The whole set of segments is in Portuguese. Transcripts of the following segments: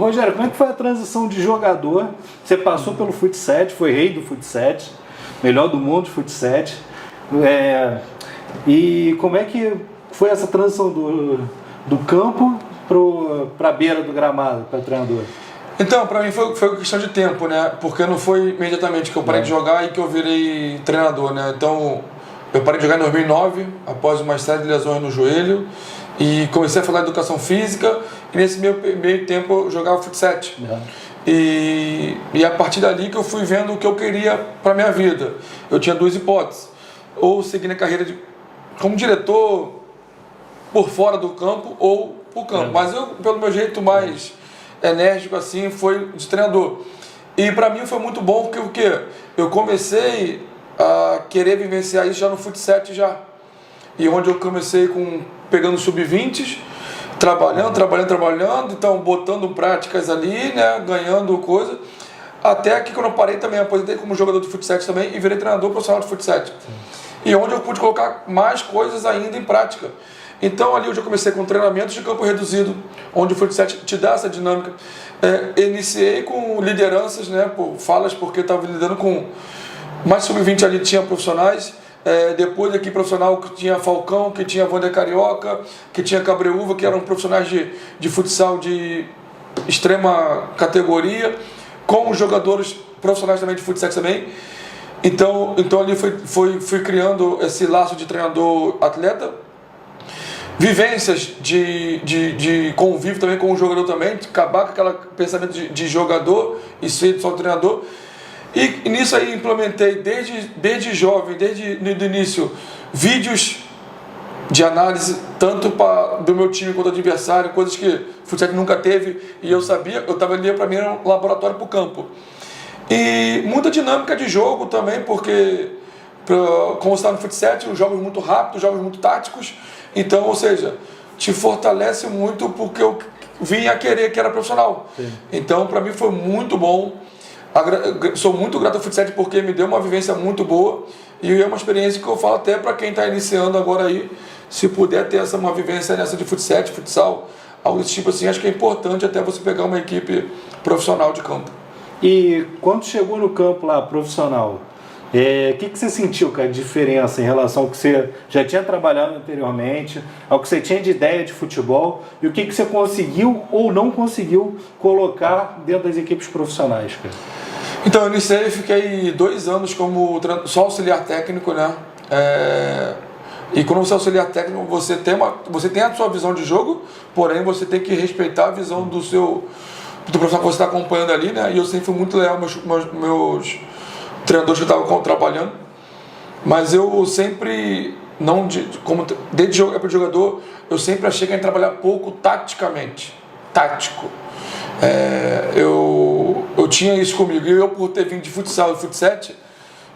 Rogério, como é que foi a transição de jogador? Você passou pelo Fut 7, foi rei do Fut 7, melhor do mundo de Fut 7. E como é que foi essa transição do campo para a beira do gramado, para treinador? Então, para mim foi questão de tempo, né? Porque não foi imediatamente que eu parei de jogar e que eu virei treinador, né? Então, eu parei de jogar em 2009, após uma série de lesões no joelho, e comecei a falar de educação física, e nesse meio tempo eu jogava Fut 7. E a partir dali que eu fui vendo o que eu queria para minha vida. Eu tinha duas hipóteses: ou seguir na carreira como diretor por fora do campo ou por campo. Mas eu, pelo meu jeito mais enérgico assim, foi de treinador. E para mim foi muito bom porque o quê? Eu comecei a querer vivenciar isso já no Fut 7 já. E onde eu comecei pegando sub-20, trabalhando, então botando práticas ali, né, ganhando coisa. Até que quando eu parei também, aposentei como jogador de Fut 7 também e virei treinador profissional de Fut 7. E onde eu pude colocar mais coisas ainda em prática. Então ali eu já comecei com treinamentos de campo reduzido, onde o Fut 7 te dá essa dinâmica. Iniciei com lideranças, né, falas, porque eu estava lidando com mais sub-20 ali, tinha profissionais. Depois aqui profissional que tinha Falcão, que tinha Wander Carioca, que tinha Cabreúva, que eram profissionais de futsal de extrema categoria, com os jogadores profissionais também de futsal também. Então ali fui criando esse laço de treinador-atleta, vivências de convívio também com o jogador também, de acabar com aquele pensamento de jogador e ser só treinador. E nisso aí implementei desde jovem, desde o início, vídeos de análise, tanto do meu time quanto do adversário, coisas que o futsal nunca teve e eu sabia, eu estava ali, para mim era um laboratório para o campo. E muita dinâmica de jogo também, porque como você está no futsal, os jogos muito rápidos, jogos muito táticos, então, ou seja, te fortalece muito porque eu vim a querer que era profissional. Sim. Então, para mim foi muito bom. Sou muito grato ao Fut 7 porque me deu uma vivência muito boa e é uma experiência que eu falo até para quem está iniciando agora aí, se puder ter uma vivência nessa de Fut 7, futsal, algo desse tipo assim, acho que é importante até você pegar uma equipe profissional de campo. E quando chegou no campo lá, profissional, o que você sentiu, cara, de diferença em relação ao que você já tinha trabalhado anteriormente, ao que você tinha de ideia de futebol e o que você conseguiu ou não conseguiu colocar dentro das equipes profissionais, cara? Então, eu iniciei e fiquei 2 anos como só auxiliar técnico, né? E quando você é auxiliar técnico, você tem a sua visão de jogo, porém você tem que respeitar a visão do profissional que você está acompanhando ali, né? E eu sempre fui muito leal aos meus treinadores que eu estava trabalhando, mas eu sempre, desde jogador, eu sempre achei que a gente trabalhar pouco tático. Eu tinha isso comigo, e eu por ter vindo de futsal e Fut 7,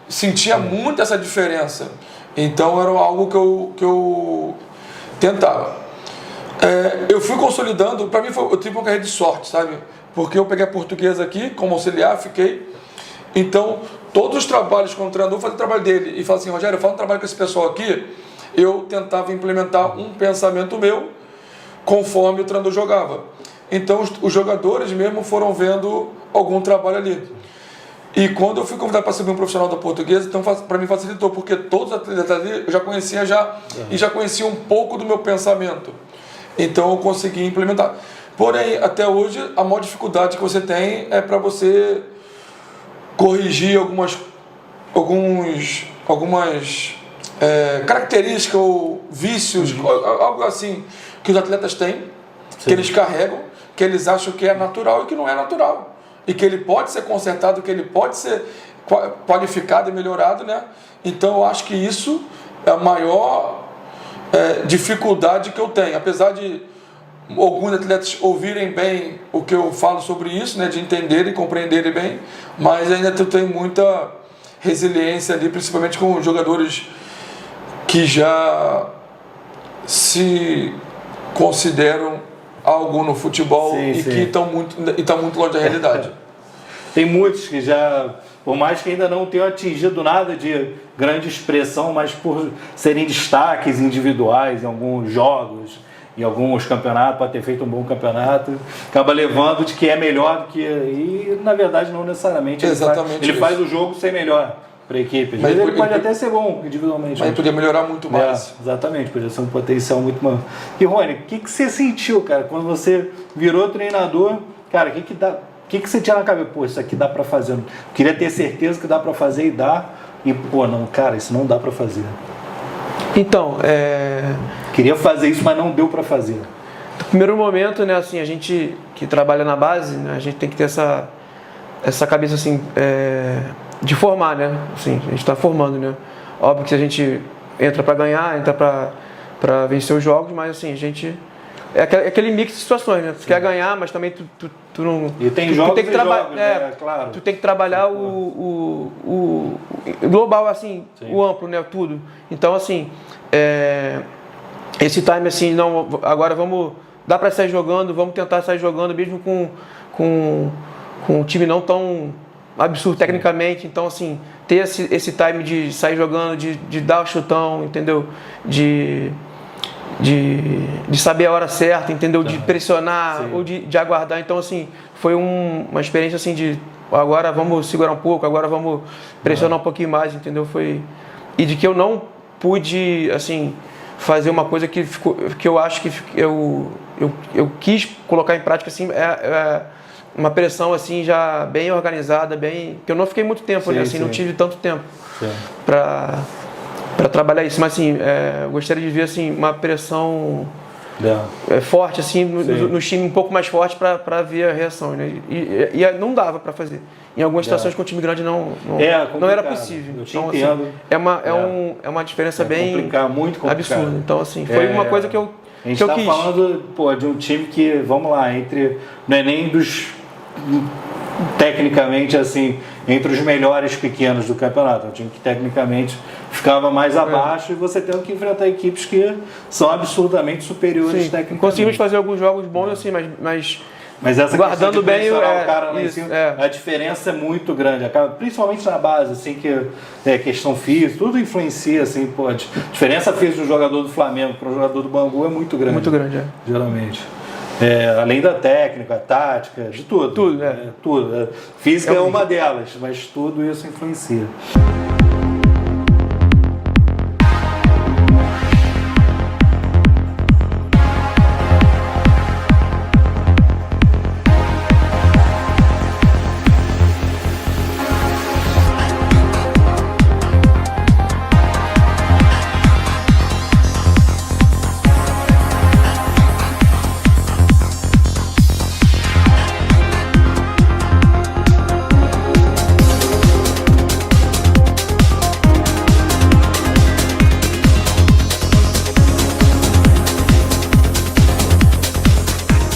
sentia muito essa diferença, então era algo que eu tentava. Eu fui consolidando, para mim eu tive uma carreira de sorte, sabe, porque eu peguei a Portuguesa aqui como auxiliar, fiquei. Então, todos os trabalhos com o treinador, eu fazia o trabalho dele e falava assim: Rogério, eu faço um trabalho com esse pessoal aqui, eu tentava implementar um pensamento meu conforme o treinador jogava. Então, os jogadores mesmo foram vendo algum trabalho ali. E quando eu fui convidado para ser um profissional da Portuguesa, então para mim facilitou, porque todos os atletas ali eu já conhecia e já conhecia um pouco do meu pensamento. Então, eu consegui implementar. Porém, até hoje, a maior dificuldade que você tem é para você corrigir algumas características ou vícios, algo assim, que os atletas têm, que eles carregam, que eles acham que é natural e que não é natural. E que ele pode ser consertado, que ele pode ser qualificado e melhorado, né? Então eu acho que isso é a maior dificuldade que eu tenho. Apesar de alguns atletas ouvirem bem o que eu falo sobre isso, né, de entenderem e compreenderem bem, mas ainda tem muita resiliência ali, principalmente com jogadores que já se consideram algo no futebol que estão muito longe da realidade. Tem muitos que já, por mais que ainda não tenham atingido nada de grande expressão, mas por serem destaques individuais em alguns jogos, em alguns campeonatos, pode ter feito um bom campeonato, acaba levando de que é melhor do que... E na verdade não necessariamente. Ele faz o jogo ser melhor para a equipe. Às vezes ele pode até ser bom individualmente. Mas ele podia melhorar muito mais. Exatamente, podia ser um potencial muito maior. E Rony, o que você sentiu, cara, quando você virou treinador? Cara, o que você tinha na cabeça? Pô, isso aqui dá para fazer. Eu queria ter certeza que dá para fazer e dá. E, pô, não, cara, isso não dá para fazer. Então, Queria fazer isso, mas não deu para fazer. No primeiro momento, né, assim, a gente que trabalha na base, né, a gente tem que ter essa cabeça, assim, de formar, né? Assim, a gente está formando, né? Óbvio que a gente entra para ganhar, entra para vencer os jogos, mas, assim, a gente... É aquele mix de situações, né? Tu quer ganhar, mas também tu não... E tem jogos tem que jogos, né? Claro. Tu tem que trabalhar o global, assim, sim, o amplo, né? Tudo. Então, assim, esse time, assim, não... Agora dá para sair jogando, vamos tentar sair jogando, mesmo com um time não tão absurdo tecnicamente. Então, assim, ter esse time de sair jogando, de dar o chutão, entendeu? De saber a hora certa, entendeu? De pressionar, sim, ou de aguardar. Então, assim, foi uma experiência assim de agora vamos segurar um pouco, agora vamos pressionar um pouquinho mais, entendeu? E de que eu não pude, assim, fazer uma coisa que eu acho que eu quis colocar em prática, assim, uma pressão, assim, já bem organizada, que eu não fiquei muito tempo, sim, né? Assim, sim, não tive tanto tempo para trabalhar isso, mas assim, eu gostaria de ver assim, uma pressão forte, assim, no time um pouco mais forte para ver a reação, né? E não dava para fazer. Em algumas situações com o time grande não era possível. Eu te então, entendo. Assim, é uma diferença bem muito complicado. Absurda. Então, assim, foi uma coisa que eu A gente está falando, pô, de um time que, vamos lá, não é nem dos... tecnicamente, assim, entre os melhores pequenos do campeonato. Um time que tecnicamente ficava mais abaixo e você tem que enfrentar equipes que são absurdamente superiores, sim, tecnicamente. Conseguimos fazer alguns jogos bons, assim, mas essa guardando bem o cara lá em cima, a diferença é muito grande, principalmente na base, assim, que é questão física, tudo influencia, assim, pô, a diferença física do jogador do Flamengo para o jogador do Bangu é muito grande. Muito grande, geralmente. Além da técnica, tática, de tudo. Tudo, tudo. Física é uma delas, mas tudo isso influencia.